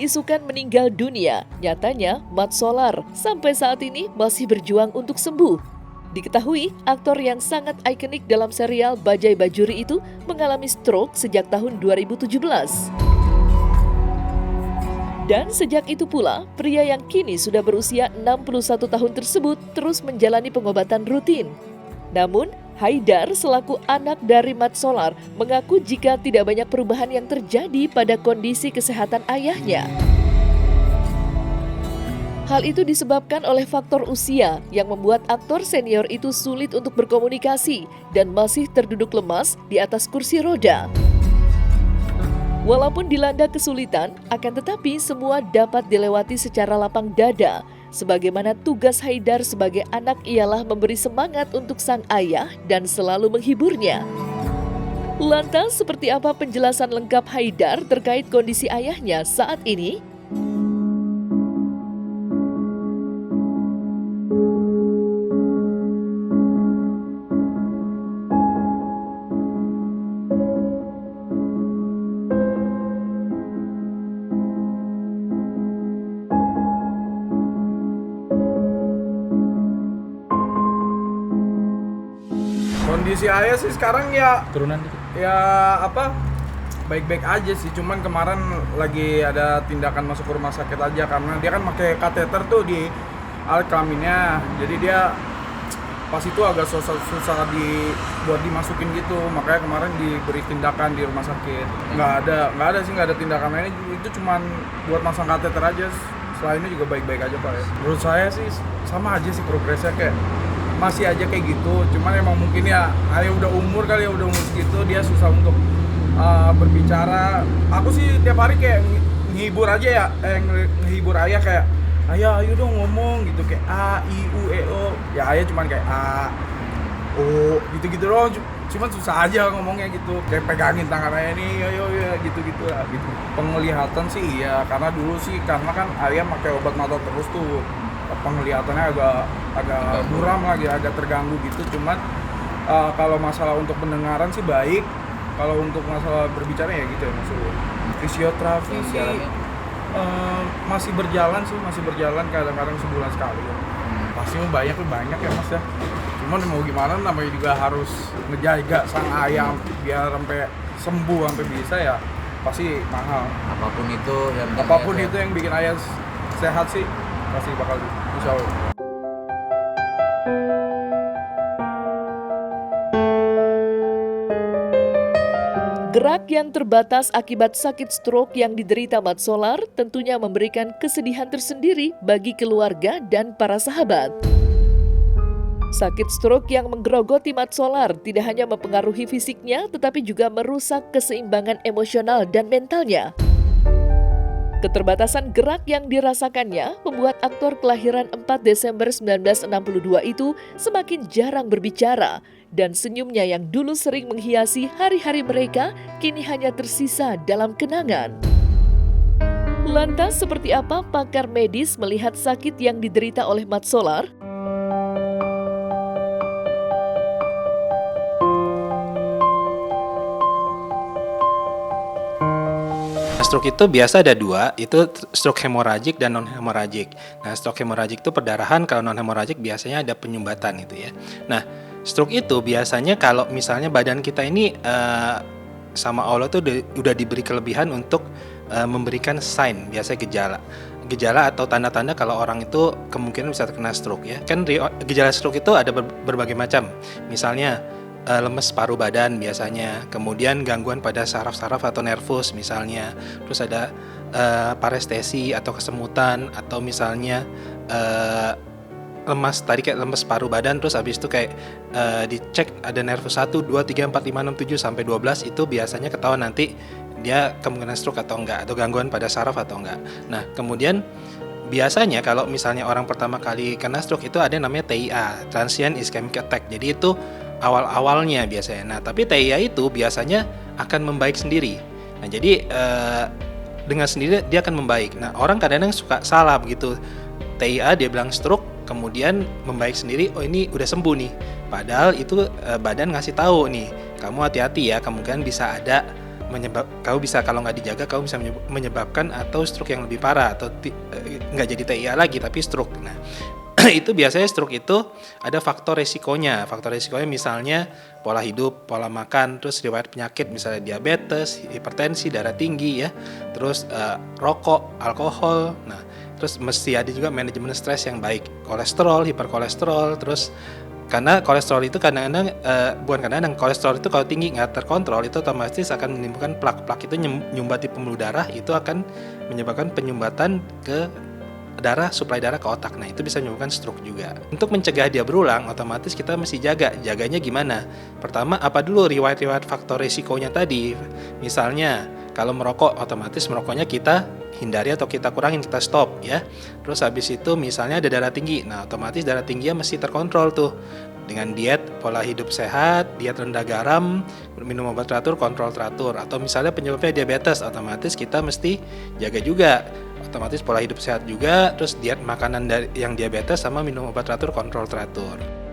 diisukan meninggal dunia, nyatanya Mat Solar sampai saat ini masih berjuang untuk sembuh. Diketahui, aktor yang sangat ikonik dalam serial Bajai Bajuri itu mengalami stroke sejak tahun 2017. Dan sejak itu pula, pria yang kini sudah berusia 61 tahun tersebut terus menjalani pengobatan rutin. Namun, Haidar selaku anak dari Mat Solar mengaku jika tidak banyak perubahan yang terjadi pada kondisi kesehatan ayahnya. Hal itu disebabkan oleh faktor usia yang membuat aktor senior itu sulit untuk berkomunikasi dan masih terduduk lemas di atas kursi roda. Walaupun dilanda kesulitan, akan tetapi semua dapat dilewati secara lapang dada. Sebagaimana tugas Haidar sebagai anak ialah memberi semangat untuk sang ayah dan selalu menghiburnya. Lantas, seperti apa penjelasan lengkap Haidar terkait kondisi ayahnya saat ini? Kondisi ayah sih sekarang ya turunan dikit. ya baik-baik aja sih, cuman kemarin lagi ada tindakan masuk ke rumah sakit aja karena dia kan pakai kateter tuh di alat kelaminnya, jadi dia pas itu agak susah buat dimasukin gitu, makanya kemarin diberi tindakan di rumah sakit. Nggak ada tindakan lainnya, itu cuman buat masang kateter aja. Selainnya juga baik-baik aja Pak ya. Menurut saya sih sama aja sih progresnya, kayak masih aja kayak gitu, cuman emang mungkin ya ayah udah umur kali ya, udah umur segitu dia susah untuk berbicara. Aku sih tiap hari kayak ngehibur aja ya, ngehibur ayah kayak ayah ayo dong ngomong gitu, kayak A, I, U, E, O. Ya ayah cuman kayak A, O gitu-gitu doang, cuman susah aja ngomongnya gitu, kayak pegangin tangan ayah nih, ayo ya gitu-gitu lah gitu. Penglihatan sih iya, karena dulu sih karena kan ayah pakai obat mata terus tuh, penglihatannya agak buram lagi, agak terganggu gitu. Cuman kalau masalah untuk pendengaran sih baik, kalau untuk masalah berbicara ya gitu ya maksudnya. Fisioterapi sih masih berjalan kadang-kadang sebulan sekali ya. Pasti banyak ya Mas ya. Cuman mau gimana, namanya juga harus ngejaga sang ayam biar sampai sembuh, sampai bisa ya pasti mahal. Apapun itu yang bikin ayah sehat sih pasti bakal, insya Allah. Gerak yang terbatas akibat sakit stroke yang diderita Mat Solar tentunya memberikan kesedihan tersendiri bagi keluarga dan para sahabat. Sakit stroke yang menggerogoti Mat Solar tidak hanya mempengaruhi fisiknya, tetapi juga merusak keseimbangan emosional dan mentalnya. Keterbatasan gerak yang dirasakannya membuat aktor kelahiran 4 Desember 1962 itu semakin jarang berbicara, dan senyumnya yang dulu sering menghiasi hari-hari mereka kini hanya tersisa dalam kenangan. Lantas seperti apa pakar medis melihat sakit yang diderita oleh Mat Solar? Stroke itu biasa ada dua, itu stroke hemoragik dan non hemoragik. Nah, stroke hemoragik itu perdarahan, kalau non hemoragik biasanya ada penyumbatan gitu ya. Nah, stroke itu biasanya kalau misalnya badan kita ini sama Allah tuh udah diberi kelebihan untuk memberikan sign, biasanya gejala atau tanda-tanda kalau orang itu kemungkinan bisa terkena stroke ya. Kan gejala stroke itu ada berbagai macam. Misalnya lemes paruh badan biasanya, kemudian gangguan pada saraf-saraf atau nervus misalnya, terus ada parestesi atau kesemutan, atau misalnya lemas paruh badan, terus habis itu kayak dicek ada nervus 1, 2, 3, 4, 5, 6, 7 sampai 12, itu biasanya ketahuan nanti dia kemungkinan stroke atau enggak, atau gangguan pada saraf atau enggak. Nah, kemudian biasanya kalau misalnya orang pertama kali kena stroke itu ada yang namanya TIA, Transient Ischemic Attack. Jadi itu awal-awalnya biasanya. Nah, tapi TIA itu biasanya akan membaik sendiri. Nah, jadi dengan sendiri dia akan membaik. Nah, orang kadang-kadang suka salah begitu. TIA dia bilang stroke, kemudian membaik sendiri, oh ini udah sembuh nih. Padahal itu badan ngasih tahu nih, kamu hati-hati ya, kemungkinan bisa ada kau bisa, kalau nggak dijaga kau bisa menyebabkan atau stroke yang lebih parah, atau nggak jadi TIA lagi tapi stroke. Nah itu biasanya stroke itu ada faktor resikonya. Faktor resikonya misalnya pola hidup, pola makan, terus riwayat penyakit misalnya diabetes, hipertensi, darah tinggi ya, terus rokok, alkohol. Nah terus mesti ada juga manajemen stres yang baik, kolesterol, hiperkolesterol, terus karena kolesterol itu kadang-kadang kolesterol itu kalau tinggi nggak terkontrol itu otomatis akan menimbulkan plak itu nyumbat di pembuluh darah, itu akan menyebabkan penyumbatan ke darah, suplai darah ke otak. Nah itu bisa menyebabkan stroke juga. Untuk mencegah dia berulang, otomatis kita mesti jaganya gimana? Pertama, apa dulu riwayat faktor risikonya tadi. Misalnya kalau merokok, otomatis merokoknya kita hindari atau kita kurangin, kita stop ya. Terus habis itu misalnya ada darah tinggi, nah otomatis darah tingginya mesti terkontrol tuh dengan diet, pola hidup sehat, diet rendah garam, minum obat teratur, kontrol teratur. Atau misalnya penyebabnya diabetes, otomatis kita mesti jaga juga, otomatis pola hidup sehat juga, terus diet makanan yang diabetes sama minum obat teratur, kontrol teratur.